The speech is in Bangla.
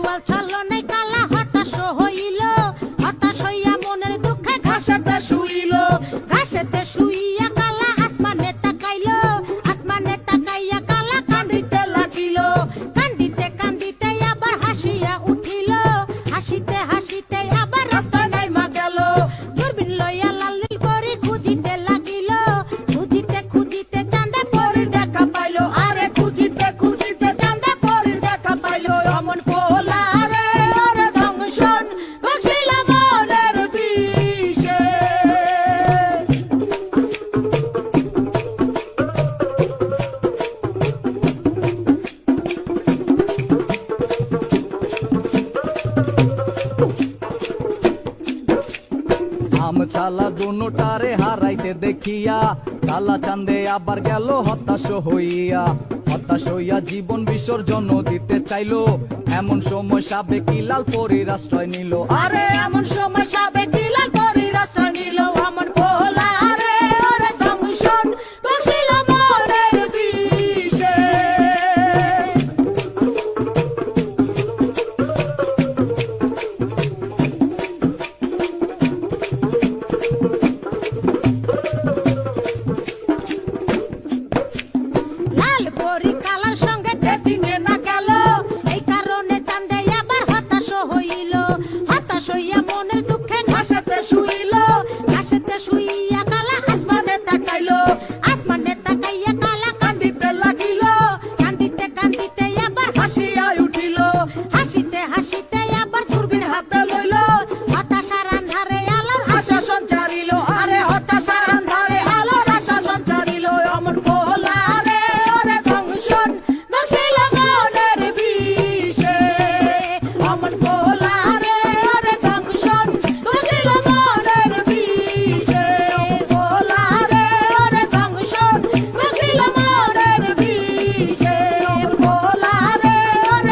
জুয়াল ছলনে কালা হতাশ হইল, হতাশ হইয়া মনের দুঃখে ঘাসেতে শুইল, ঘাসেতে শুইয়া কালা আসমানে তাকাইল, আসমানে তাকাইয়া কালা কান্দিতে লাগিল, কান্দিতে কান্দিতে আবার হাসিয়া উঠিল, হাসিতে হাসিতে আবার রাস্তায় নাইমা গেল। দূরবীন লইয়া লালিল পরি খুঁজিতে লাগিল, খুঁজিতে খুঁজিতে চাঁদে পরির দেখা পাইল, আরে খুঁজিতে খুঁজিতে চাঁদে পরির দেখা পাইল। অমন পোলা রে ওরে দংশন দংশিল মনের বিষে। আমছালা দুটারে হারাইতে দেখিয়া কালা চাঁদে আবার গেল হতাশ হইয়া, হতাশ হইয়া জীবন বিসর্জন দিতে চাইলো। এমন সময় সাবেকি লাল পরীর আশ্রয় নিল, আরে এমন সময় সাবেকি লাল পরির আশ্রয় নিল। অমন